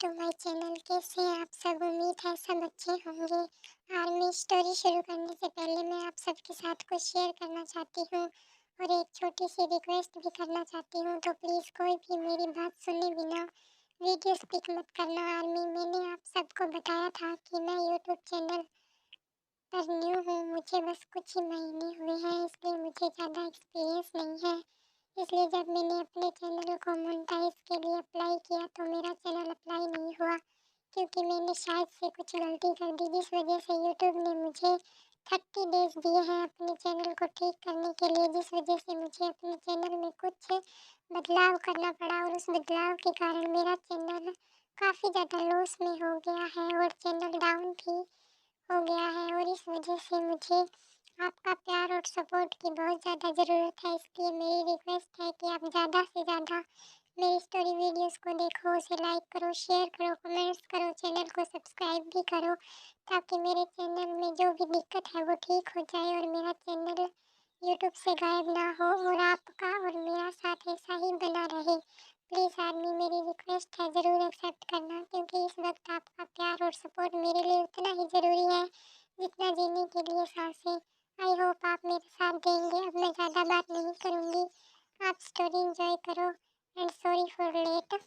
To my channel. कैसे हैं आप सब? उम्मीद है सब अच्छे होंगे। आर्मी स्टोरी शुरू करने से पहले मैं आप सबके साथ कुछ शेयर करना चाहती हूँ और एक छोटी सी रिक्वेस्ट भी करना चाहती हूँ। तो प्लीज़ कोई भी मेरी बात सुने बिना वीडियो स्किप मत करना। आर्मी, मैंने आप सबको बताया था कि मैं यूट्यूब चैनल पर न्यू हूँ। मुझे बस कुछ ही महीने हुए हैं, इसलिए मुझे ज़्यादा एक्सपीरियंस नहीं है। इसलिए जब मैंने अपने चैनल को मोनेटाइज के लिए अप्लाई किया तो मेरा चैनल अप्लाई नहीं हुआ, क्योंकि मैंने शायद से कुछ गलती कर दी, जिस वजह से यूट्यूब ने मुझे 30 डेज़ दिए हैं अपने चैनल को ठीक करने के लिए, जिस वजह से मुझे अपने चैनल में कुछ बदलाव करना पड़ा। और उस बदलाव के कारण मेरा चैनल काफ़ी ज़्यादा लॉस में हो गया है और चैनल डाउन भी हो गया है। और इस वजह से मुझे आपका प्यार और सपोर्ट की बहुत ज़्यादा ज़रूरत है। इसलिए मेरी रिक्वेस्ट है कि आप ज़्यादा से ज़्यादा मेरी स्टोरी वीडियोस को देखो, उसे लाइक करो, शेयर करो, कमेंट्स करो, चैनल को सब्सक्राइब भी करो, ताकि मेरे चैनल में जो भी दिक्कत है वो ठीक हो जाए और मेरा चैनल यूट्यूब से गायब ना हो और आपका और मेरा साथ ऐसा ही बना रहे। प्लीज़ आर्मी, मेरी रिक्वेस्ट है, ज़रूर एक्सेप्ट करना, क्योंकि इस वक्त आपका प्यार और सपोर्ट मेरे लिए उतना ही ज़रूरी है जितना जीने के लिए सांसें। आई होप आप मेरे साथ देंगे। अब मैं ज़्यादा बात नहीं करूँगी, आप स्टोरी एंजॉय करो एंड सॉरी फॉर लेट।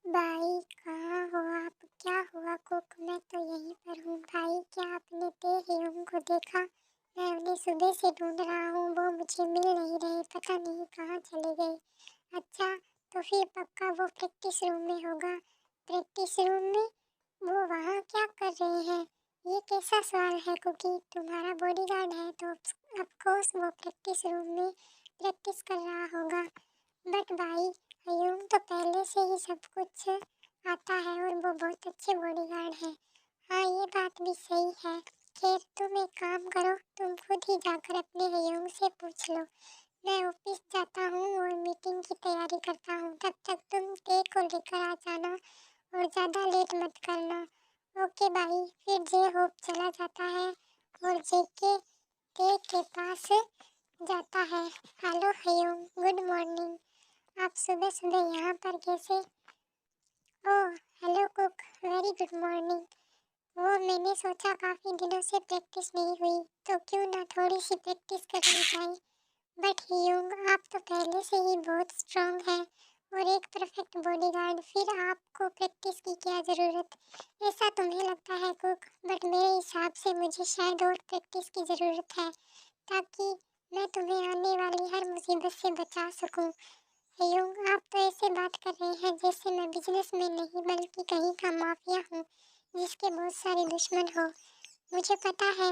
भाई कहाँ हो आप? क्या हुआ कुक? मैं तो यहीं पर हूँ भाई। क्या आपने तेहयुम को देखा? मैं उन्हें सुबह से ढूंढ रहा हूँ, वो मुझे मिल नहीं रहे, पता नहीं कहाँ चले गए। अच्छा, तो फिर पक्का वो प्रैक्टिस रूम में होगा। प्रैक्टिस रूम में? वो वहाँ क्या कर रहे हैं? ये कैसा सवाल है कुकी? तुम्हारा बॉडीगार्ड है तो ऑफ कोर्स वो प्रैक्टिस रूम में प्रैक्टिस कर रहा होगा। बट भाई, हयूम तो पहले से ही सब कुछ आता है और वो बहुत अच्छे बॉडीगार्ड हैं। हाँ, ये बात भी सही है। खैर, तुम एक काम करो, तुम खुद ही जाकर अपने हयूम से पूछ लो। मैं ऑफिस जाता हूँ और मीटिंग की तैयारी करता हूँ। तब तक तुम ते को लेकर आ जाना और ज़्यादा लेट मत करना। ओके भाई। फिर जे होप चला जाता है और जे के ते के पास जाता है। Hello hyung, good morning. आप सुबह सुबह यहाँ पर कैसे? Oh hello Kook, very good morning. वो मैंने सोचा काफ़ी दिनों से प्रैक्टिस नहीं हुई, तो क्यों ना थोड़ी सी प्रैक्टिस कर ली जाए। बट ह्यूंग, आप तो पहले से ही बहुत स्ट्रांग हैं और एक परफेक्ट बॉडीगार्ड, फिर आपको प्रैक्टिस की क्या ज़रूरत? ऐसा तुम्हें लगता है कुक, बट मेरे हिसाब से मुझे शायद और प्रैक्टिस की ज़रूरत है, ताकि मैं तुम्हें आने वाली हर मुसीबत से बचा सकूं। ह्यूंग, आप तो ऐसे बात कर रहे हैं जैसे मैं बिजनेसमैन नहीं बल्कि कहीं का माफिया हूँ जिसके बहुत सारे दुश्मन हो। मुझे पता है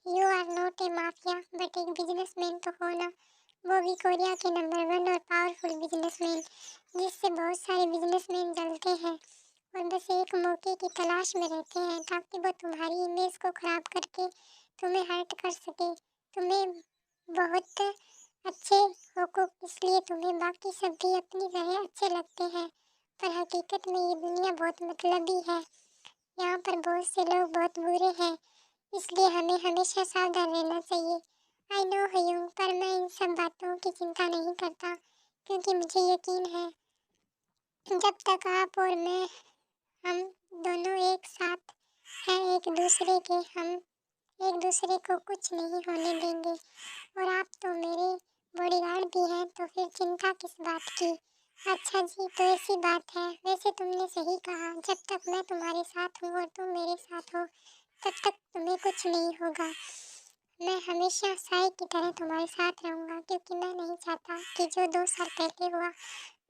you are not a mafia, but एक बिजनेसमैन तो हो ना, वो भी कोरिया के नंबर 1 और पावरफुल बिजनेसमैन, जिससे बहुत सारे बिजनेसमैन जलते हैं और बस एक मौके की तलाश में रहते हैं ताकि वो तुम्हारी इमेज को खराब करके तुम्हें हर्ट कर सके। तुम्हें बहुत अच्छे हो कुक, इसलिए तुम्हें बाकी सब भी अपनी तरह अच्छे लगते हैं, पर हकीकत में ये दुनिया बहुत मतलबी है। यहाँ पर बहुत से लोग बहुत बुरे हैं, इसलिए हमें हमेशा सावधान रहना चाहिए। आई नो हयूं, पर मैं इन सब बातों की चिंता नहीं करता, क्योंकि मुझे यकीन है जब तक आप और मैं, हम दोनों एक साथ हैं एक दूसरे के, हम एक दूसरे को कुछ नहीं होने देंगे। और आप तो मेरे बॉडीगार्ड भी हैं, तो फिर चिंता किस बात की? अच्छा जी, तो ऐसी बात है। वैसे तुमने सही कहा, जब तक मैं तुम्हारे साथ हूँ और तुम मेरे साथ हो, तब तक तुम्हें कुछ नहीं होगा। मैं हमेशा साई की तरह तुम्हारे साथ रहूँगा, क्योंकि मैं नहीं चाहता कि जो 2 साल पहले हुआ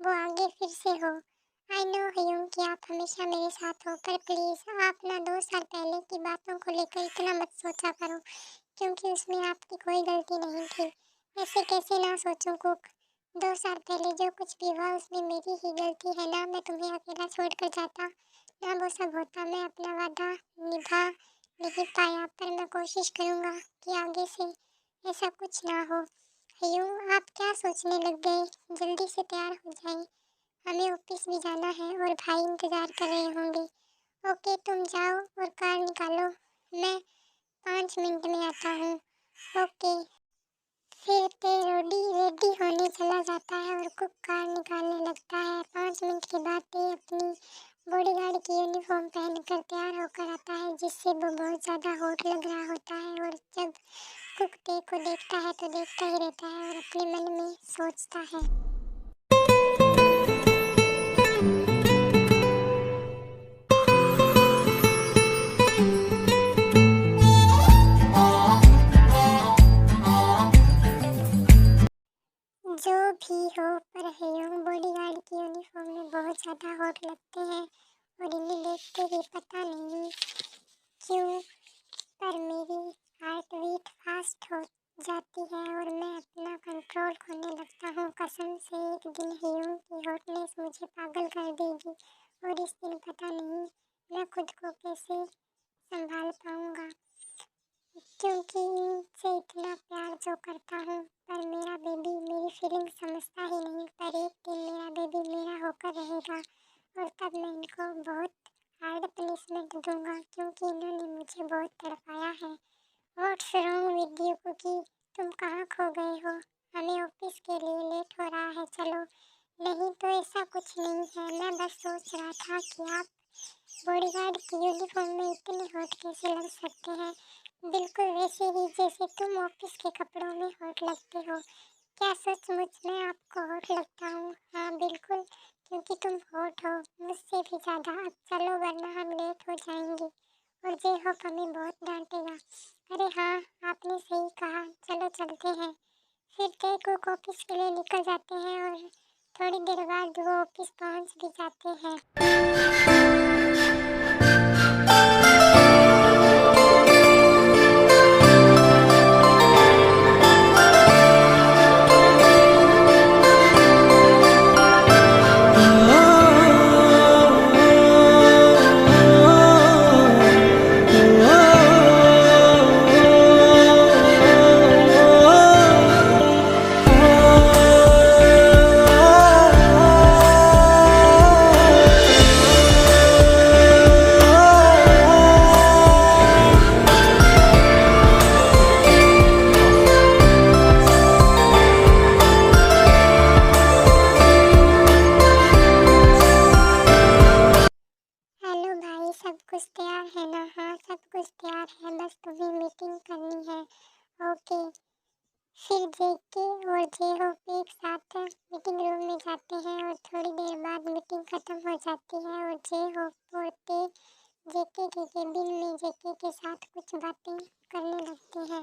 वो आगे फिर से हो। आई नो हयूं कि आप हमेशा मेरे साथ हो, पर प्लीज़ आप ना 2 साल पहले की बातों को लेकर इतना मत सोचा करो, क्योंकि उसमें आपकी कोई गलती नहीं थी। ऐसे कैसे ना सोचूं कुक? 2 साल पहले जो कुछ भी हुआ उसमें मेरी ही गलती है ना। मैं तुम्हें अकेला छोड़कर जाता, जितना वो सब होता मैं अपना वादा निभा नहीं पाया, पर मैं कोशिश करूँगा कि आगे से ऐसा कुछ ना हो। यूँ आप क्या सोचने लग गए? जल्दी से तैयार हो जाएँ, हमें ऑफिस भी जाना है और भाई इंतज़ार कर रहे होंगे। ओके, तुम जाओ और कार निकालो, मैं 5 मिनट में आता हूँ। ओके। फिर ते रेडी रेडी होने चला जाता है और कुक कार निकालने लगता है। 5 मिनट के बाद ते अपनी बॉडीगार्ड की यूनिफॉर्म पहनकर तैयार होकर आता है, जिससे वो बहुत ज़्यादा हॉट लग रहा होता है। और जब कुक ते को देखता है तो देखता ही रहता है और अपने मन में सोचता है। जो भी हो, पर ह्यूम बॉडीगार्ड की यूनिफॉर्म में बहुत ज़्यादा हॉट लगते हैं और इन्हें देखते ही पता नहीं क्यों, पर मेरी हार्ट बीट फास्ट हो जाती है और मैं अपना कंट्रोल खोने लगता हूँ। कसम से एक दिन ह्यूम की हॉटनेस मुझे पागल कर देगी और इस दिन पता नहीं मैं खुद को कैसे संभाल पाऊँगा, क्योंकि इनसे इतना प्यार जो करता हूँ, पर मेरा बेबी मेरी फीलिंग समझता ही नहीं। पर एक दिन मेरा बेबी मेरा होकर रहेगा और तब मैं इनको बहुत हार्ड पनिशमेंट दूंगा, क्योंकि इन्होंने मुझे बहुत तड़पाया है। What's wrong with you Cookie? तुम कहाँ खो गए हो? हमें ऑफिस के लिए लेट हो रहा है, चलो। नहीं तो ऐसा कुछ नहीं है, मैं बस सोच रहा था कि आप बॉडीगार्ड की यूनिफॉर्म में इतने हॉट कैसे लग सकते हैं, बिल्कुल वैसे ही जैसे तुम ऑफिस के कपड़ों में हॉट लगते हो। क्या सचमुच मैं आपको हॉट लगता हूँ? हाँ बिल्कुल, क्योंकि तुम हॉट हो, मुझसे भी ज़्यादा। अब चलो वरना हम लेट हो जाएंगे और जे होप हमें बहुत डांटेगा। अरे हाँ, आपने सही कहा, चलो चलते हैं। फिर तय को ऑफिस के लिए निकल जाते हैं और थोड़ी देर बाद वो ऑफिस पहुँच भी जाते हैं। हेलो भाई, सब कुछ तैयार है ना? हाँ सब कुछ तैयार है, बस तुम्हें मीटिंग करनी है। ओके। फिर जेके और जे होप एक साथ मीटिंग रूम में जाते हैं और थोड़ी देर बाद मीटिंग खत्म हो जाती है और जे होप और ते जेके के केबिन में जेके के साथ कुछ बातें करने लगते हैं।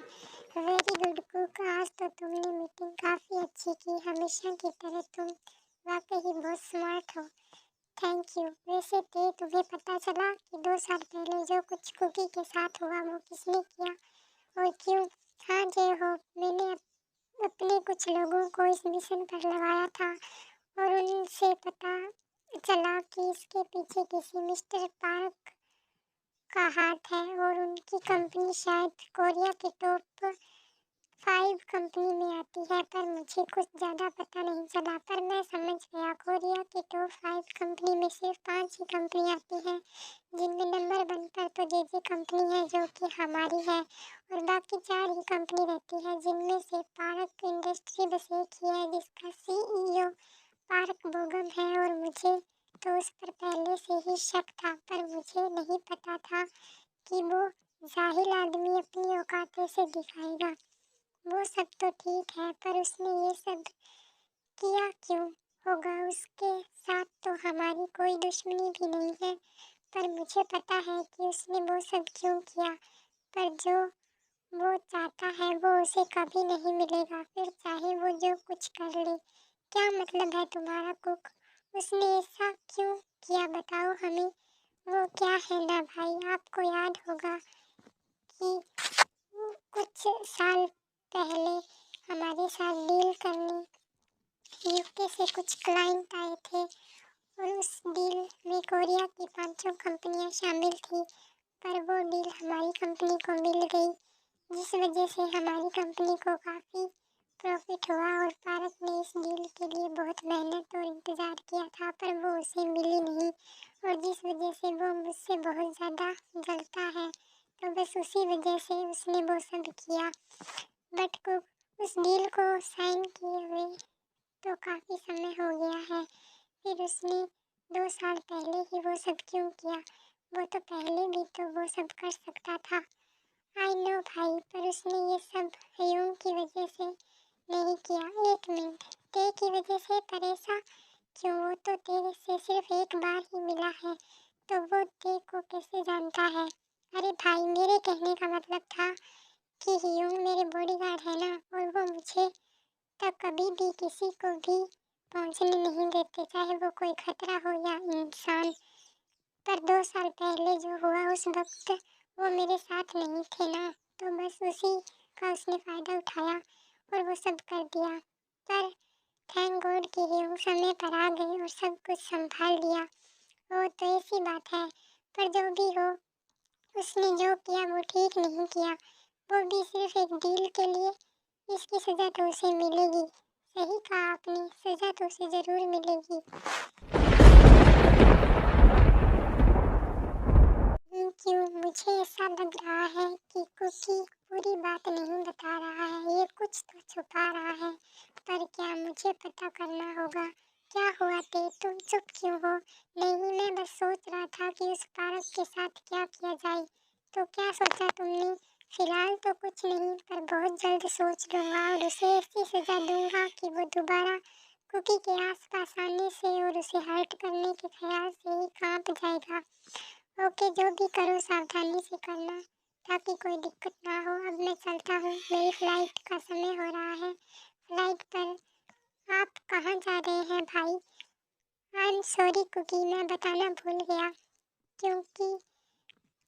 वेरी गुड कुक, आज तो तुमने मीटिंग काफ़ी अच्छी की, हमेशा की तरह। तुम वाकई ही बहुत स्मार्ट हो। Thank you. वैसे थे तुम्हें पता चला कि 2 साल पहले जो कुछ कुकी के साथ हुआ वो किसने किया और क्यों? हाँ जय हो, मैंने अपने कुछ लोगों को इस मिशन पर लगाया था और उनसे पता चला कि इसके पीछे किसी मिस्टर पार्क का हाथ है और उनकी कंपनी शायद कोरिया के टॉप 5 कंपनी में आती है, पर मुझे कुछ ज़्यादा पता नहीं चला। पर मैं समझ गया, कोरिया के टॉप 5 कंपनी में सिर्फ 5 ही कंपनी आती हैं, जिनमें नंबर 1 पर तो जे कंपनी है जो कि हमारी है और बाकी 4 ही कंपनी रहती है, जिनमें से पार्क इंडस्ट्री बस एक ही है जिसका सीईओ पार्क बोगम है। और मुझे तो उस पर पहले से ही शक था, पर मुझे नहीं पता था कि वो जाहिल आदमी अपनी औकात ऐसे दिखाएगा। वो सब तो ठीक है, पर उसने ये सब किया क्यों होगा? उसके साथ तो हमारी कोई दुश्मनी भी नहीं है, पर मुझे पता है कि उसने वो सब क्यों किया। पर जो वो चाहता है वो उसे कभी नहीं मिलेगा, फिर चाहे वो जो कुछ कर ले। क्या मतलब है तुम्हारा कुक? उसने ऐसा क्यों किया, बताओ हमें। वो क्या है ना भाई, आपको याद होगा कि कुछ साल पहले हमारे साथ डील करने यूके से कुछ क्लाइंट आए थे और उस डील में कोरिया की 5 कंपनियां शामिल थी, पर वो डील हमारी कंपनी को मिल गई, जिस वजह से हमारी कंपनी को काफ़ी प्रॉफिट हुआ। और पारस ने इस डील के लिए बहुत मेहनत और इंतज़ार किया था, पर वो उसे मिली नहीं, और जिस वजह से वो मुझसे बहुत ज़्यादा जलता है। तो बस उसी वजह से उसने वो सब किया। बट को उस डील को साइन किए हुए तो काफ़ी समय हो गया है। फिर उसने 2 साल पहले ही वो सब क्यों किया? वो तो पहले भी तो वो सब कर सकता था। आई नो भाई, पर उसने ये सब हयूं की वजह से नहीं किया। एक मिनट, ते की वजह से? पर ऐसा क्यों? वो तो तेरे से सिर्फ एक बार ही मिला है, तो वो ते को कैसे जानता है? अरे भाई, मेरे कहने का मतलब था कि हयूं मेरे बॉडीगार्ड है ना, और वो मुझे तक कभी भी किसी को भी पहुंचने नहीं देते, चाहे वो कोई खतरा हो या इंसान। पर 2 साल पहले जो हुआ उस वक्त वो मेरे साथ नहीं थे ना, तो बस उसी का उसने फ़ायदा उठाया और वो सब कर दिया। पर थैंक गॉड कि ये समय पर आ गए और सब कुछ संभाल लिया। वो तो ऐसी बात है, पर जो भी हो, उसने जो किया वो ठीक नहीं किया। वो भी सिर्फ एक डील के लिए। इसकी सज़ा तो उसे मिलेगी। सही कहा आपने, सज़ा तो उसे ज़रूर मिलेगी। क्यों? मुझे ऐसा लग रहा है कि कुकी पूरी बात नहीं बता रहा है, ये कुछ तो छुपा रहा है। पर क्या मुझे पता करना होगा? क्या हुआ ते? तुम चुप क्यों हो? नहीं, मैं बस सोच रहा था कि उस पारस के साथ क्या किया जाए। तो क्या सोचा तुमने? फिलहाल तो कुछ नहीं, पर बहुत जल्द सोच लूंगा और उसे ऐसी सजा दूंगा कि वो दोबारा कुकी के आसपास आने से और उसे हर्ट करने के ख्याल से ही कांप जाएगा। ओके, जो भी करो सावधानी से करना, ताकि कोई दिक्कत ना हो। अब मैं चलता हूँ, मेरी फ्लाइट का समय हो रहा है। फ्लाइट पर आप कहाँ जा रहे हैं भाई? आई एम सॉरी कुकी, मैं बताना भूल गया, क्योंकि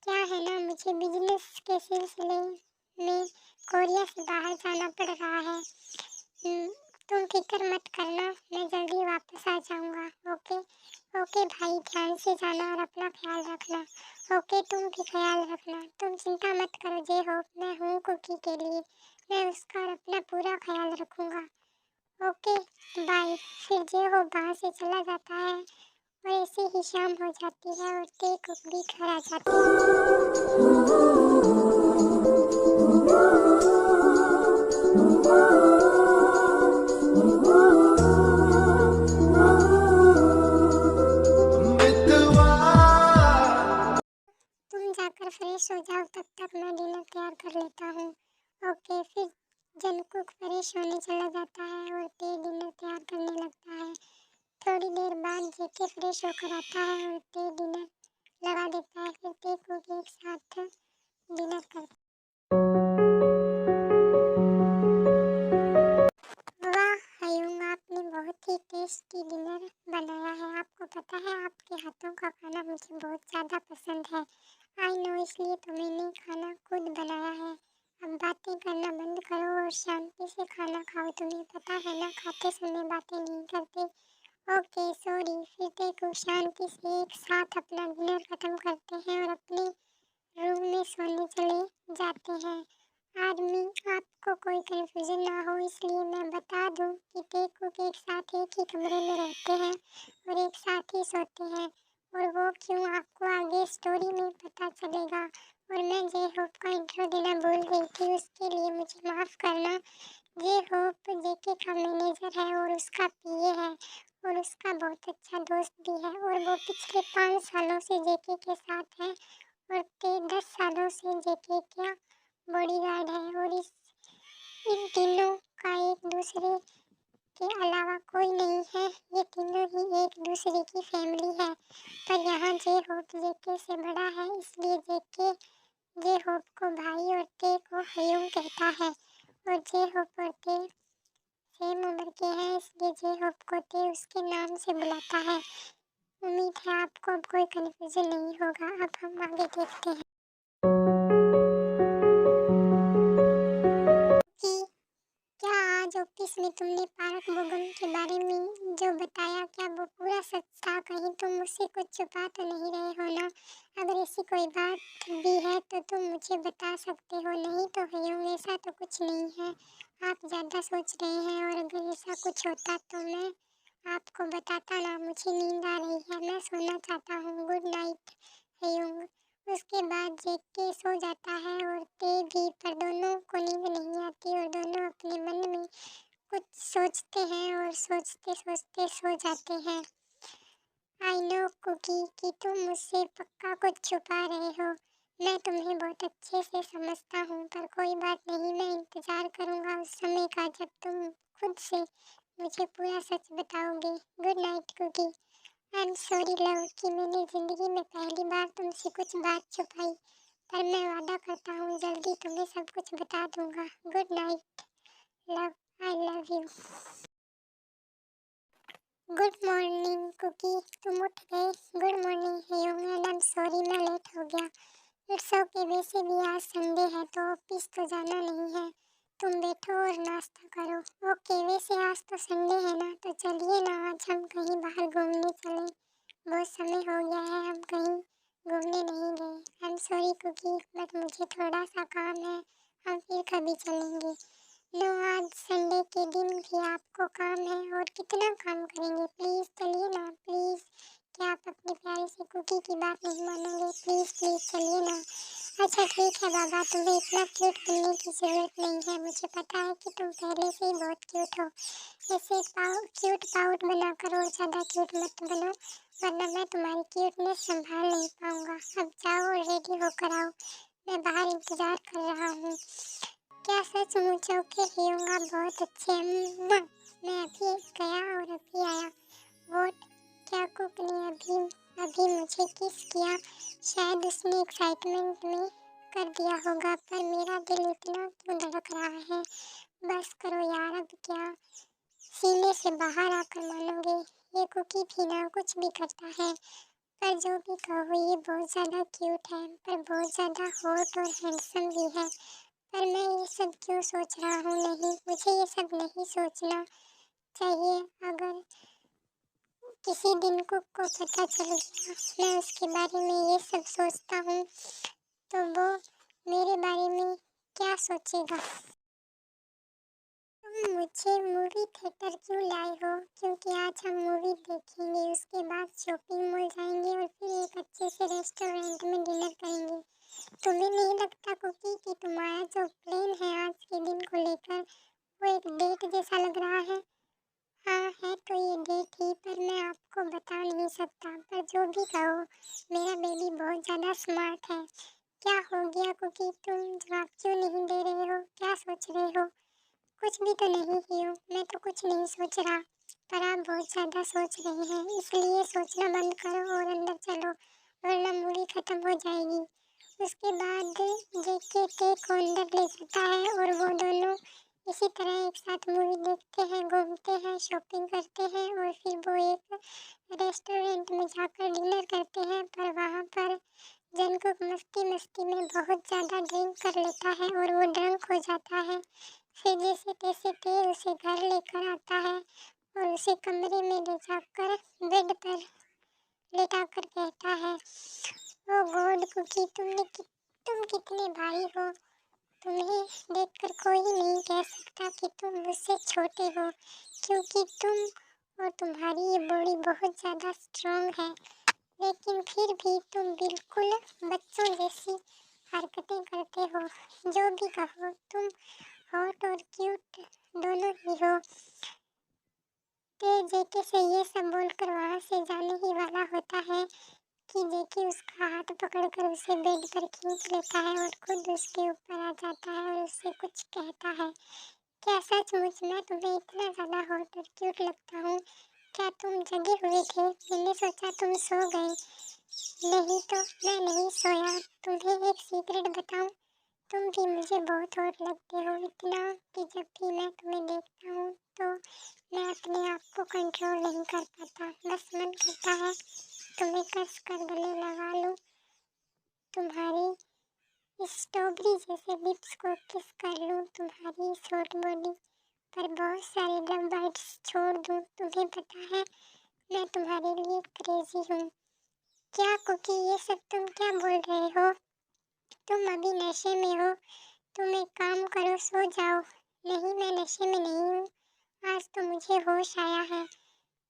क्या है ना, मुझे बिजनेस के सिलसिले में कोरिया से बाहर जाना पड़ रहा है। तुम फिक्र मत करना, मैं जल्दी वापस आ जाऊँगा। ओके ओके भाई, ध्यान से जाना और अपना ख्याल रखना। ओके, तुम भी ख्याल रखना। तुम चिंता मत करो जे होप, मैं हूँ कुकी के लिए। मैं उसका और अपना पूरा ख्याल रखूँगा। Okay bye. फिर जे होप वहाँ से चला जाता है और ऐसे ही शाम हो जाती है और ते कुक भी घर आ जाती है। तुम जाकर फ्रेश हो जाओ, तब तक मैं डिनर तैयार कर लेता हूँ। ओके, फिर जंगकुक फ्रेश होने चला जाता है और ते डिनर तैयार करने लगता है। थोड़ी देर बाद जेके फ्रेश होकर आता है और ते डिनर लगा देता है। फिर ते कुक एक साथ डिनर करते। वाह हयूंग, आपने बहुत ही टेस्टी डिनर बनाया है। आपको पता है आपके हाथों का खाना मुझे बहुत ज़्यादा पसंद है। आई नो, इसलिए तो मैंने खाना खुद बनाया है। अब बातें करना बंद करो और शांति से खाना खाओ। तुम्हें पता है ना, खाते समय बातें नहीं करते। Okay sorry. फिर देखो, शांति से एक साथ अपना डिनर खत्म करते हैं और अपने रूम में सोने चले जाते हैं। आदमी, आपको कोई कन्फ्यूजन ना हो इसलिए मैं बता दूं कि टेकुक एक साथ एक ही कमरे में रहते हैं और एक साथ ही सोते हैं। और वो क्यों, आपको आगे स्टोरी में पता चलेगा। और मैं जे होप का इंट्रो देना भूल गई थी, उसके लिए मुझे माफ़ करना। जे होप जेके का मैनेजर है और उसका पीए है और उसका बहुत अच्छा दोस्त भी है, और वो पिछले 5 सालों से जेके के साथ है और ते 10 सालों से जेके का बॉडीगार्ड है। और इन तीनों का एक दूसरे के अलावा कोई नहीं है, ये तीनों ही एक दूसरे की फैमिली है। पर यहाँ जे होप जेके से बड़ा है, इसलिए जेके जे होप को भाई और ते को हयूं कहता है। और जे होप और ते सेम उम्र के हैं, इसलिए जे होप को ते उसके नाम से बुलाता है। उम्मीद है आपको अब कोई कन्फ्यूजन नहीं होगा। अब हम आगे देखते हैं कि क्या आज ऑफिस में तुमने पार्क बोगम के बारे में जो बताया, क्या वो पूरा सच था? कहीं तुम मुझसे कुछ छुपा तो नहीं रहे हो ना? अगर ऐसी कोई बात भी है तो तुम मुझे बता सकते हो, नहीं तो हयूं ऐसा तो कुछ नहीं है। आप ज़्यादा सोच रहे हैं, और अगर ऐसा कुछ होता तो मैं आपको बताता ना। मुझे नींद आ रही है, मैं सोना चाहता हूँ। Good night hyung. उसके बाद जैक के सो जाता है और ते भी, पर दोनों को नींद नहीं आती और दोनों अपने मन में कुछ सोचते हैं और सोचते सोचते सो जाते हैं। आई नो कुकी कि तुम मुझसे पक्का कुछ छुपा रहे हो। मैं तुम्हें बहुत अच्छे से समझता हूँ, पर कोई बात नहीं, मैं इंतज़ार करूँगा उस समय का जब तुम खुद से मुझे पूरा सच बताओगे। Good night Cookie. I am sorry love कि मैंने ज़िंदगी में पहली बार तुमसे कुछ बात छुपाई, पर मैं वादा करता हूँ जल्दी तुम्हें सब कुछ बता दूँगा। Good night love, I love you. Good morning Cookie, तुम उठ गए? Good morning hyung, and I am sorry मैं लेट हो गया। इट्स ओके, वैसे भी आज संडे है तो ऑफिस तो जाना नहीं है। तुम बैठो और नाश्ता करो। ओके, वैसे आज तो संडे है ना, तो चलिए ना आज हम कहीं बाहर घूमने चलें। बहुत समय हो गया है हम कहीं घूमने नहीं गए। I am sorry Cookie, but मुझे थोड़ा सा काम है, हम फिर कभी चलेंगे। नो, आज संडे के दिन भी आपको काम है, और कितना काम करेंगे? प्लीज़ चलिए ना प्लीज़। क्या आप अपनी प्यारी सी कुकी की बात नहीं मानोगे? प्लीज़ प्लीज़ चलिए ना। अच्छा ठीक है बाबा, तुम्हें इतना क्यूट बनने की ज़रूरत नहीं है। मुझे पता है कि तुम पहले से ही बहुत क्यूट हो। ऐसे क्यूट पाउट बनाकर और ज़्यादा क्यूट मत बनो, वरना मैं तुम्हारी क्यूटनेस संभाल नहीं पाऊँगा। अब जाओ और रेडी होकर आओ, मैं बाहर इंतज़ार कर रहा हूँ। क्या सचमुच? ओके हयूंगा, बहुत अच्छे हैं। मैं अभी गया और अभी आया। वोट, क्या कुक ने अभी अभी मुझे किस किया? शायद उसने एक्साइटमेंट में कर दिया होगा, पर मेरा दिल इतना क्यों धड़क रहा है? बस करो यार, अब क्या सीने से बाहर आकर मानोगे? ये कुकी भी ना कुछ भी करता है, पर जो भी कहो ये बहुत ज़्यादा क्यूट है, पर बहुत ज़्यादा हॉट और हैंडसम भी है। पर मैं ये सब क्यों सोच रहा हूँ? नहीं, मुझे ये सब नहीं सोचना चाहिए। अगर किसी दिन कुक को पता चल गया मैं उसके बारे में ये सब सोचता हूँ, तो वो मेरे बारे में क्या सोचेगा? तुम मुझे मूवी थिएटर क्यों लाए हो? क्योंकि आज हम मूवी देखेंगे, उसके बाद शॉपिंग मॉल जाएंगे और फिर एक अच्छे से रेस्टोरेंट में डिनर करेंगे। तुम्हें नहीं लगता कुकी कि तुम्हारा जो प्लान है आज के दिन को लेकर, वो एक डेट जैसा लग रहा है? हाँ है तो ये डेट ही, पर मैं आपको बता नहीं सकता। पर जो भी कहो, मेरा बेबी बहुत ज़्यादा स्मार्ट है। क्या हो गया कुकी, तुम जवाब क्यों नहीं दे रहे हो? क्या सोच रहे हो? कुछ भी तो नहीं की हूँ, मैं तो कुछ नहीं सोच रहा। पर आप बहुत ज़्यादा सोच रहे हैं, इसलिए सोचना बंद करो और अंदर चलो, वरना मूवी खत्म हो जाएगी। उसके बाद जेके टे को अंदर ले जाता है और वो दोनों इसी तरह एक साथ मूवी देखते हैं, घूमते हैं, शॉपिंग करते हैं और फिर वो एक रेस्टोरेंट में जाकर डिनर करते हैं। पर वहाँ पर जंगकुक मस्ती मस्ती में बहुत ज़्यादा ड्रिंक कर लेता है और वो ड्रंक हो जाता है। फिर जैसे तैसे ते उसे घर लेकर आता है और उसे कमरे में ले जाकर बेड पर लेटाकर कहता है, ओ गॉड कुकी, तुम कितने भारी हो। तुम्हें देखकर कोई नहीं कह सकता कि तुम मुझसे छोटे हो, क्योंकि तुम और तुम्हारी ये बॉडी बहुत ज़्यादा स्ट्रॉन्ग है। लेकिन फिर भी तुम बिल्कुल बच्चों जैसी हरकतें करते हो। जो भी कहो, तुम हॉट और क्यूट दोनों ही हो। ते जेके से ये सब बोलकर वहाँ से जाने ही वाला होता है कि जेके उसका हाथ पकड़कर उसे बेड पर खींच लेता है और खुद उसके ऊपर आ जाता है और उससे कुछ कहता है, क्या सचमुच मैं तुम्हें इतना ज़्यादा हॉट और क्यूट लगता हूँ? क्या तुम जगे हुए थे? मैंने सोचा तुम सो गए। नहीं तो मैं नहीं सोया। तुम्हें एक सीक्रेट बताऊँ, तुम भी मुझे बहुत हॉट लगते हो, इतना कि जब भी मैं तुम्हें देखता हूँ तो मैं अपने आप को कंट्रोल नहीं कर पाता। बस मन करता है तुम्हें कस कर गले लगा लूँ, तुम्हारी स्ट्रॉबेरी जैसे लिप्स को किस कर लूँ, तुम्हारी शॉर्ट बॉडी पर बहुत सारे लव बाइट्स छोड़ दूँ। तुम्हें पता है मैं तुम्हारे लिए क्रेजी हूँ। क्या कुकी, ये सब तुम क्या बोल रहे हो? तुम अभी नशे में हो। तुम एक काम करो, सो जाओ। नहीं, मैं नशे में नहीं हूँ। आज तो मुझे होश आया है।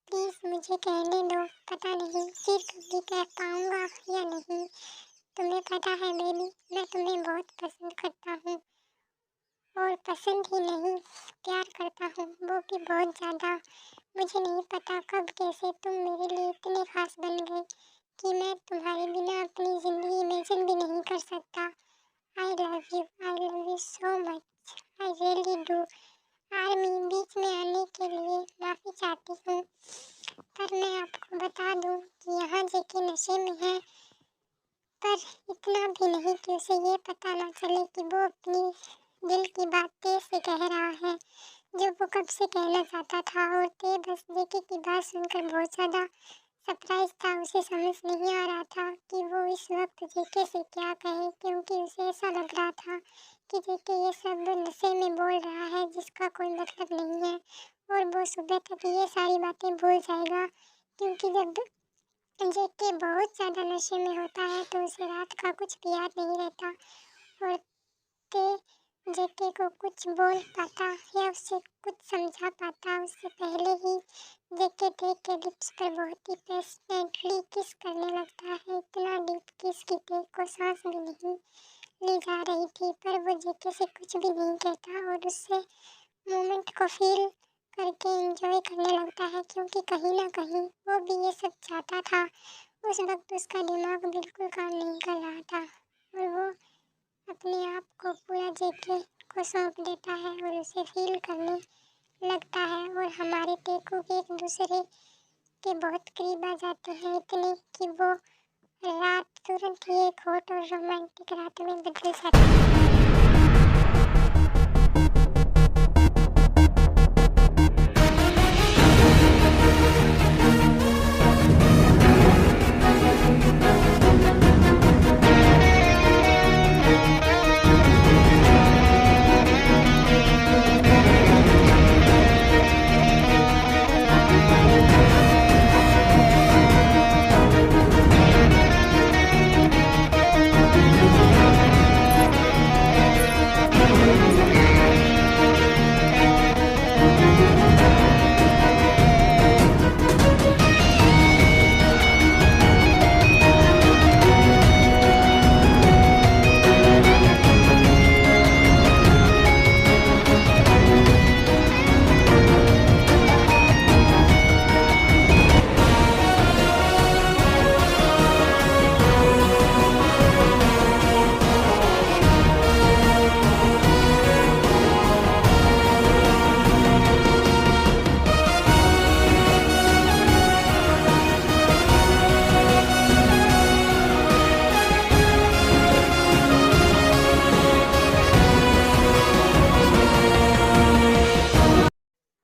प्लीज मुझे कहने दो। पता नहीं फिर कभी कह पाऊंगा या नहीं। तुम्हें पता है बेबी, मैं तुम्हें बहुत पसंद करता हूँ। और पसंद ही नहीं, प्यार करता हूँ, वो भी बहुत ज़्यादा। मुझे नहीं पता कब कैसे तुम मेरे लिए इतने खास बन गए कि मैं तुम्हारे बिना अपनी ज़िंदगी इमेजिन भी नहीं कर सकता। I love you so much. I really do. Army, बीच में आने के लिए माफ़ी चाहती हूँ, पर मैं आपको बता दूँ कि यहाँ जेके नशे में है, पर इतना भी नहीं कि उसे ये पता ना चले कि वो अपनी दिल की बात तेज से कह रहा है, जो वो कब से कहना चाहता था। और ते बस जेके की बात सुनकर बहुत ज़्यादा सरप्राइज था। उसे समझ नहीं आ रहा था कि वो इस वक्त जेके से क्या कहे, क्योंकि उसे ऐसा लग रहा था कि जेके ये सब नशे में बोल रहा है जिसका कोई मतलब नहीं है, और वो सुबह तक ये सारी बातें भूल जाएगा। क्योंकि जब जेके बहुत ज़्यादा नशे में होता है तो उसे रात का कुछ भी याद नहीं रहता, और ते जेके को कुछ बोल पाता या उसे कुछ समझा पाता उससे पहले ही जेके ते के लिप्स पर बहुत ही पैशनेटली किस करने लगता है। इतना डीप किस कि ते को सांस भी नहीं ली जा रही थी, पर वो जेके से कुछ भी नहीं कहता और उससे मोमेंट को फील करके एंजॉय करने लगता है, क्योंकि कहीं ना कहीं वो भी ये सब चाहता था। उस वक्त उसका दिमाग बिल्कुल काम नहीं कर रहा था, और वो अपने आप को पूरा जेके को सौंप देता है और उसे फील करने लगता है। और हमारे टेकू एक दूसरे के बहुत करीब आ जाते हैं, इतने कि वो रात तुरंत ही एक हॉट और रोमांटिक रात में बदल जाती है।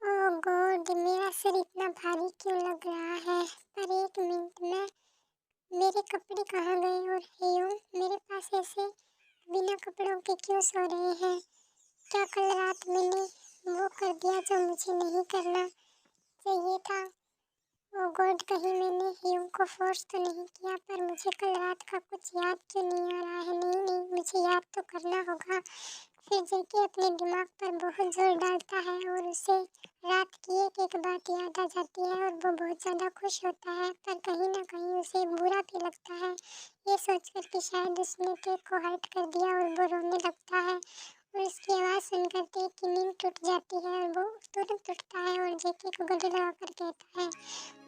ओह गॉड, मेरा सिर इतना भारी क्यों लग रहा है? पर एक मिनट में, मेरे कपड़े कहाँ गए? और हेयों, मेरे पास ऐसे बिना कपड़ों के क्यों सो रहे हैं? क्या कल रात मैंने वो कर दिया जो मुझे नहीं करना चाहिए था? ओह गॉड, कहीं मैंने हेयों को फोर्स तो नहीं किया? पर मुझे कल रात का कुछ याद क्यों नहीं आ रहा है? नहीं नहीं, मुझे याद तो करना होगा। फिर जेके अपने दिमाग पर बहुत जोर डालता है और उसे रात की एक एक बात याद आ जाती है, और वो बहुत ज़्यादा खुश होता है, पर कहीं ना कहीं उसे बुरा भी लगता है ये सोचकर कि शायद उसने केक को हर्ट कर दिया, और वो रोने लगता है। और उसकी आवाज़ सुनकर केक की नींद टूट जाती है और वो तुरंत उठता है और जेके को गले लगाकर कहता है,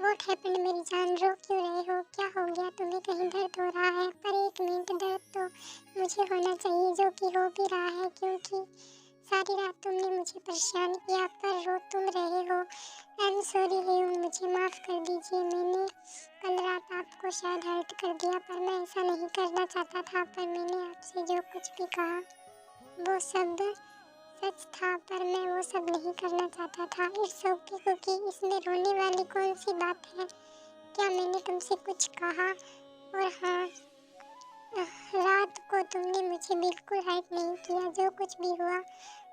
व्हाट हैपेंड मेरी जान, रो क्यों रहे हो? क्या हो गया? तुम्हें कहीं दर्द हो रहा है? पर एक मिनट, दर्द तो मुझे होना चाहिए, जो कि हो भी रहा है, क्योंकि सारी रात तुमने मुझे परेशान किया, पर रो तुम रहे हो। आई एम सॉरी हेयू, मुझे माफ़ कर दीजिए। मैंने कल रात आपको शायद हर्ट कर दिया, पर मैं ऐसा नहीं करना चाहता था। पर मैंने आपसे जो कुछ भी कहा वो सब सच था, पर मैं वो सब नहीं करना चाहता था। इट्स ओके कुकी, इसमें रोने वाली कौन सी बात है? क्या मैंने तुमसे कुछ कहा? और हाँ, रात को तुमने मुझे बिल्कुल हर्ट नहीं किया। जो कुछ भी हुआ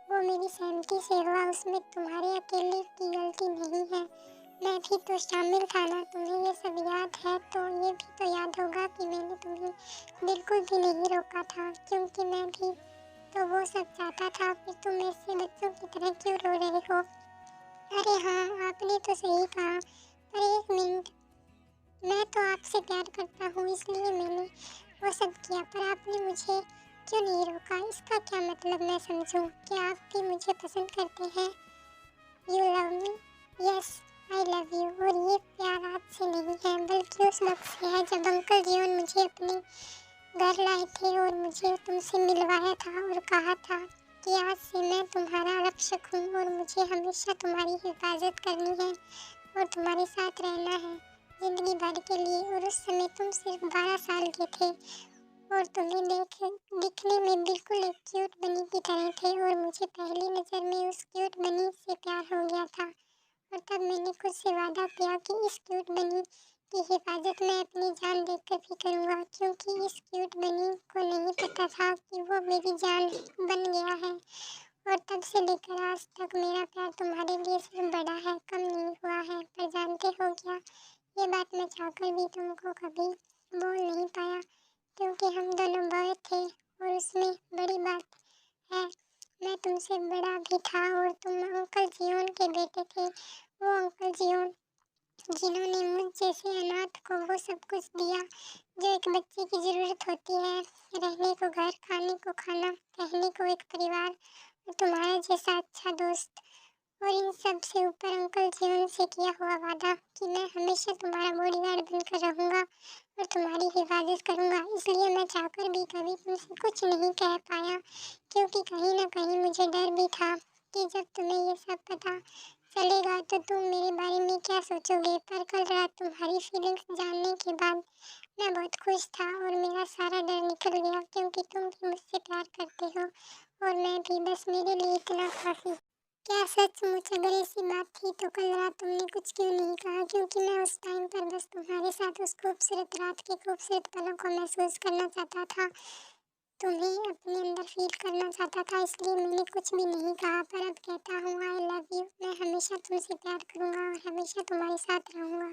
वो मेरी सहमति से हुआ, उसमें तुम्हारे अकेले की गलती नहीं है। मैं भी तो शामिल था ना। तुम्हें ये सब याद है तो ये भी तो याद होगा कि मैंने तुम्हें बिल्कुल भी नहीं रोका था, क्योंकि मैं भी तो वो सब चाहता था। फिर तुम ऐसे बच्चों की तरह क्यों रो रहे हो? अरे हाँ, आपने तो सही कहा। पर एक मिनट, मैं तो आपसे प्यार करता हूँ, इसलिए मैंने वो सब किया। पर आपने मुझे क्यों नहीं रोका? इसका क्या मतलब मैं समझूं? क्या आप भी मुझे पसंद करते हैं? You love me? Yes, I love you. और ये प्यार आज से नहीं है, बल्कि उस वक्त से है जब अंकल जीवन मुझे अपने घर लाए थे और मुझे तुमसे मिलवाया था और कहा था कि आज से मैं तुम्हारा रक्षक हूँ और मुझे हमेशा तुम्हारी हिफाजत करनी है और तुम्हारे साथ रहना है जिंदगी भर के लिए। और उस समय तुम सिर्फ 12 साल के थे और तुम्हें दिखने में बिल्कुल एक क्यूट बनी की तरह थे और मुझे पहली नज़र में उस क्यूट बनी से प्यार हो गया था। और तब मैंने खुद से वादा किया कि इस क्यूट बनी की हिफाजत मैं अपनी जान देकर भी करूँगा, क्योंकि इस क्यूट बनी को नहीं पता था कि वो मेरी जान बन गया है। और तब से लेकर आज तक मेरा प्यार तुम्हारे लिए सिर्फ बढ़ा है, कम नहीं हुआ है। पर जानते हो क्या, ये बात मैं चाहकर भी तुमको कभी बोल नहीं पाया, क्योंकि हम दोनों बॉय थे। और उसमें बड़ी बात है, मैं तुमसे बड़ा भी था और तुम अंकल जियोन के बेटे थे। वो अंकल जियोन जिन्होंने मुझ जैसे अनाथ को वो सब कुछ दिया जो एक बच्चे की ज़रूरत होती है, रहने को घर, खाने को खाना, रहने को एक परिवार और तुम्हारा जैसा अच्छा दोस्त। और इन सब से ऊपर अंकल जीवन से किया हुआ वादा कि मैं हमेशा तुम्हारा बॉडीगार्ड बनकर रहूँगा और तुम्हारी हिफाजत करूँगा। इसलिए मैं चाहकर भी कभी तुमसे कुछ नहीं कह पाया, क्योंकि कहीं ना कहीं मुझे डर भी था कि जब तुम्हें ये सब पता चलेगा तो तुम मेरे बारे में क्या सोचोगे। पर कल रात तुम्हारी फीलिंग्स जानने के बाद मैं बहुत खुश था और मेरा सारा डर निकल गया, क्योंकि तुम भी मुझसे प्यार करते हो और मैं भी। बस मेरे लिए इतना काफ़ी। क्या सचमुच अगर ऐसी बात थी तो कल रात तुमने कुछ क्यों नहीं कहा? क्योंकि मैं उस टाइम पर बस तुम्हारे साथ उस खूबसूरत रात के खूबसूरत पलों को महसूस करना चाहता था, तुम्हें अपने अंदर फील करना चाहता था, इसलिए मैंने कुछ भी नहीं कहा। पर अब कहता हूँ, आई लव यू। मैं हमेशा तुमसे प्यार करूँगा और हमेशा तुम्हारे साथ रहूँगा।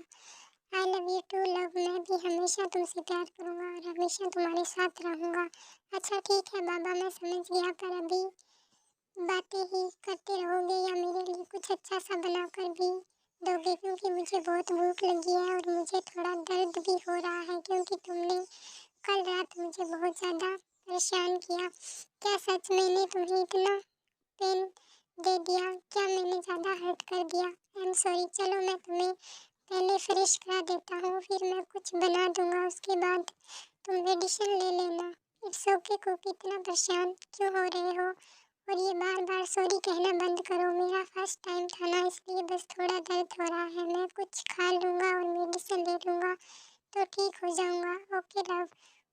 I love you too love. मैं भी हमेशा तुमसे प्यार करूँगा और हमेशा तुम्हारे साथ रहूँगा। अच्छा ठीक है बाबा, मैं समझ गया। पर अभी बातें ही करते रहोगे या मेरे लिए कुछ अच्छा सा बनाकर भी दोगे? क्योंकि मुझे बहुत भूख लगी है और मुझे थोड़ा दर्द भी हो रहा है, क्योंकि तुमने कल रात मुझे बहुत ज़्यादा परेशान किया। क्या सच मैंने तुम्हें इतना पेन दे दिया? क्या मैंने ज़्यादा हर्ट कर दिया? आई एम सॉरी। चलो मैं तुम्हें पहले फ्रेश करा देता हूँ, फिर मैं कुछ बना दूँगा, उसके बाद तुम मेडिसिन ले लेना। इट्स ओके कुक, इतना परेशान क्यों हो रहे हो? और ये बार बार सॉरी कहना बंद करो। मेरा फर्स्ट टाइम था ना, इसलिए बस थोड़ा दर्द हो रहा है। मैं कुछ खा लूँगा और मेडिसिन ले लूँगा तो ठीक हो जाऊँगा। Okay love.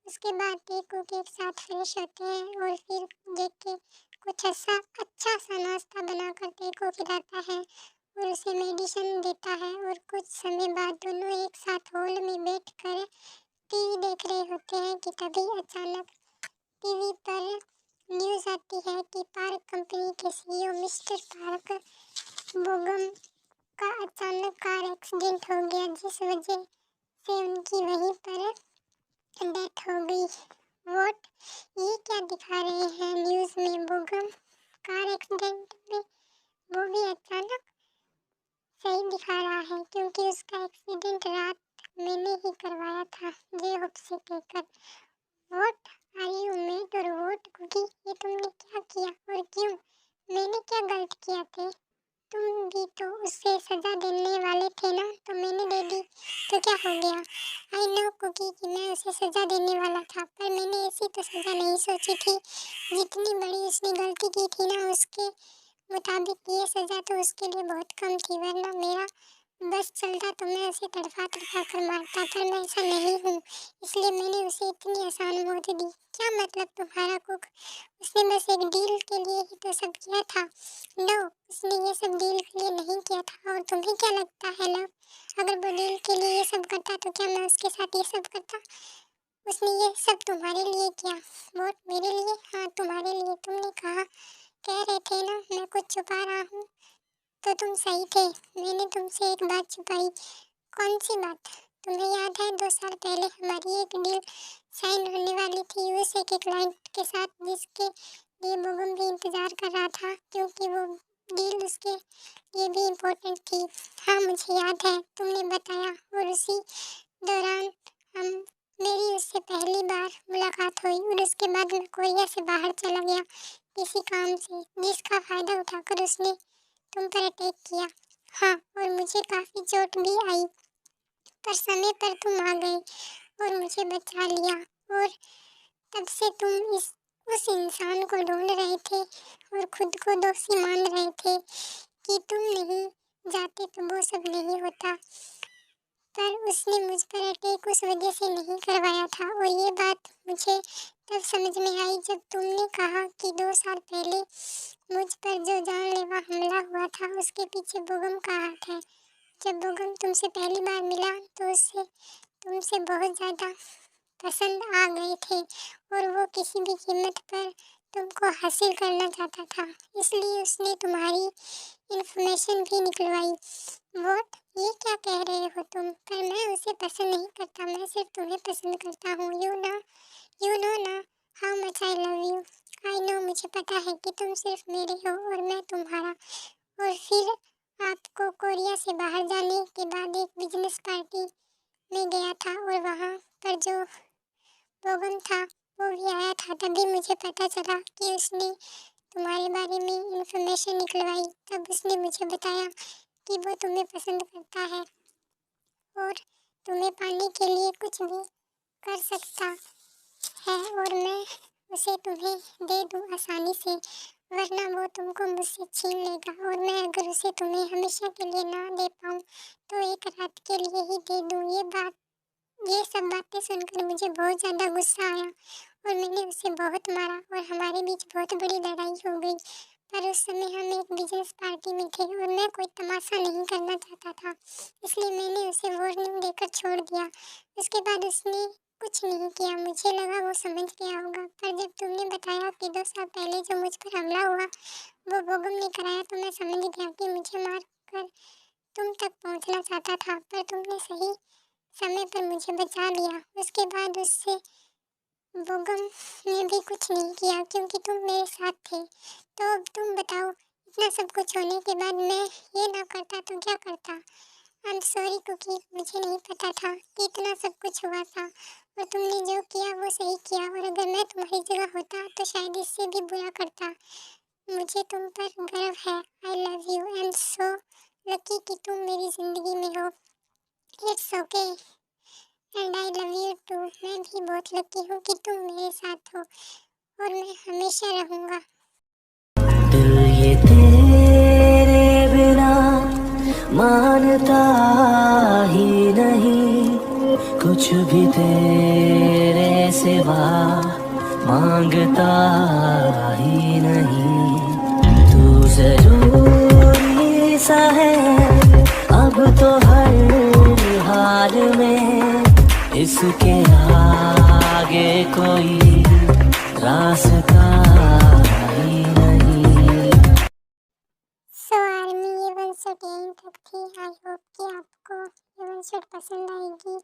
उसके बाद टेकू के एक साथ फ्रेश होते हैं और फिर देख के कुछ अच्छा सा नाश्ता बनाकर टेकू खिलाता है और उसे मेडिसिन देता है। और कुछ समय बाद दोनों एक साथ हॉल में बैठकर टीवी देख रहे होते हैं कि तभी अचानक टीवी पर न्यूज़ आती है कि पार्क कंपनी के सीईओ मिस्टर पार्क बोगम का अचानक कार एक्सीडेंट हो गया, जिस वजह से उनकी वहीं पर डेथ हो गई। व्हाट? ये क्या दिखा रहे हैं न्यूज़ में? बोगम कार एक्सीडेंट में, वो भी अचानक? सही दिखा रहा है, क्योंकि उसका एक्सीडेंट रात मैंने ही करवाया था जे होप से कहकर। व्हाट आर यू मेड और व्हाट कुकी? ये तुमने क्या किया और क्यों? मैंने क्या गलत किया थे? तुम भी तो उसे सजा देने वाले थे ना, तो मैंने दे दी तो क्या हो गया? आई नो कुकी कि मैं उसे सजा देने वाला था, पर मैंने ऐसी तो सजा नहीं सोची थी। जितनी बड़ी उसने गलती की थी ना, उसके मुताबिक ये सजा तो उसके लिए बहुत कम थी। वरना मेरा बस चलता तो मैं उसे तड़पा तड़पा कर मारता, पर मैं ऐसा नहीं हूँ, इसलिए मैंने उसे इतनी आसान मौत दी। क्या मतलब तुम्हारा कुक? उसने बस एक डील के लिए ही तो सब किया था। नो, उसने ये सब डील के लिए नहीं किया था। और तुम्हें क्या लगता है लव, अगर वो डील के लिए ये सब करता तो क्या मैं उसके साथ ये सब करता? उसने ये सब तुम्हारे लिए किया। वोट मेरे लिए? हाँ तुम्हारे लिए। तुमने कहा कह रहे थे ना मैं कुछ छुपा रहा हूँ, तो तुम सही थे। मैंने तुमसे एक बात छुपाई। कौन सी बात? तुम्हें याद है 2 साल पहले हमारी एक डील साइन होने वाली थी यूएसए के क्लाइंट के साथ, जिसके लिए बोगम भी इंतजार कर रहा था, क्योंकि वो डील उसके लिए भी इम्पोर्टेंट थी। हाँ, मुझे याद है, तुमने बताया। और उसी दौरान हम मेरी उससे पहली बार मुलाकात हुई और उसके बाद मैं कोरिया से बाहर चला गया किसी काम से, जिसका फायदा उठाकर उसने तुम पर अटैक किया। हाँ, और मुझे काफी चोट भी आई, पर समय पर तुम आ गए और मुझे बचा लिया। और तब से तुम इस उस इंसान को ढूंढ रहे थे और खुद को दोषी मान रहे थे कि तुम नहीं जाते तो वो सब नहीं होता। पर उसने मुझ पर अटैक उस वजह से नहीं करवाया था, और ये बात मुझे तब समझ में आई जब तुमने कहा कि 2 साल पहले मुझ पर जो जानलेवा हमला हुआ था उसके पीछे बोगम का हाथ है। जब बोगम तुमसे पहली बार मिला तो उसे तुमसे बहुत ज़्यादा पसंद आ गए थे और वो किसी भी कीमत पर तुमको हासिल करना चाहता था, इसलिए उसने तुम्हारी इन्फॉर्मेशन भी निकलवाई। वॉट? ये क्या कह रहे हो तुम? पर मैं उसे पसंद नहीं करता, मैं सिर्फ तुम्हें पसंद करता हूँ। यू नो ना how much I love you. I know, मुझे पता है कि तुम सिर्फ मेरे हो और मैं तुम्हारा। और फिर आपको कोरिया से बाहर जाने के बाद एक बिजनेस पार्टी में गया था और वहाँ पर जो बोगम था वो भी आया था। तभी मुझे पता चला कि उसने तुम्हारे बारे में इंफॉर्मेशन निकलवाई। तब उसने मुझे बताया कि वो तुम्हें पसंद करता है और तुम्हें पाने के लिए कुछ भी कर सकता है, और मैं उसे तुम्हें दे दूँ आसानी से, वरना वो तुमको मुझसे छीन लेगा। और मैं अगर उसे तुम्हें हमेशा के लिए ना दे पाऊँ तो एक रात के लिए ही दे दूँ। ये सब बातें सुनकर मुझे बहुत ज़्यादा गुस्सा आया और मैंने उसे बहुत मारा और हमारे बीच बहुत बड़ी लड़ाई हो गई। पर उस समय हम एक बिजनेस पार्टी में थे और मैं कोई तमाशा नहीं करना चाहता था, इसलिए मैंने उसे वार्निंग देकर छोड़ दिया। उसके बाद उसने कुछ नहीं किया। मुझे लगा वो समझ गया होगा, पर जब तुमने बताया कि 2 साल पहले जो मुझ पर हमला हुआ वो बोगम ने कराया, तो मैं समझ गया कि मुझे मार कर तुम तक पहुंचना चाहता था। पर तुमने सही समय पर मुझे बचा लिया। उसके बाद उससे बोगम ने भी कुछ नहीं किया, क्योंकि तुम मेरे साथ थे। तो अब तुम बताओ, इतना सब कुछ होने के बाद मैं ये ना करता तो क्या करता? आई एम सॉरी कुकी, मुझे नहीं पता था कि इतना सब कुछ हुआ था, और तुमने जो किया वो सही किया। और अगर मैं तुम्हारी जगह होता तो शायद इससे भी बुरा करता। मुझे तुम पर गर्व है। I love you. I am so lucky कि तुम मेरी जिंदगी में हो। It's okay and I love you too. मैं भी बहुत लकी हूँ कि तुम मेरे साथ हो और मैं हमेशा रहूँगा। दिल ये तेरे बिना मानता ही नहीं, कुछ भी तेरे सिवा मांगता ही नहीं। तू जरूरी सा है अब तो हर हाल में, इसके आगे कोई रास्ता ही नहीं। सो आर्मी, ये वन शॉट यहीं तक थी। आई होप कि आपको ये वन शॉट पसंद आएगी।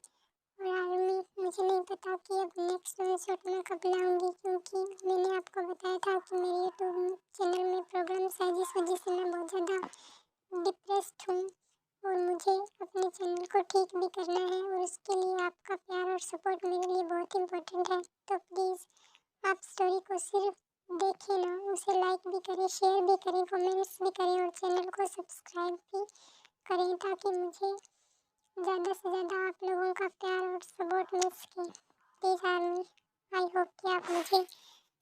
और आर्मी, मुझे नहीं पता कि अब नेक्स्ट वन शॉट मैं कब लाऊंगी, क्योंकि मैंने आपको बताया था कि मेरे यूट्यूब चैनल में प्रॉब्लम्स है, जिस वजह से मैं बहुत ज़्यादा डिप्रेस्ड हूँ और मुझे अपने चैनल को ठीक भी करना है, और उसके लिए आपका प्यार और सपोर्ट मेरे लिए बहुत इम्पोर्टेंट है। तो प्लीज़ आप स्टोरी को सिर्फ देखें ना, उसे लाइक भी करें, शेयर भी करें, कमेंट्स भी करें और चैनल को सब्सक्राइब भी करें, ताकि मुझे ज़्यादा से ज़्यादा आप लोगों का प्यार और सपोर्ट मिल सके। प्लीज़ आर्मी, आई होप कि आप मुझे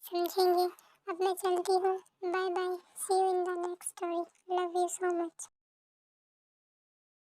समझेंगे। अब मैं चलती हूँ। Bye bye, see you in the next story. Love you so much.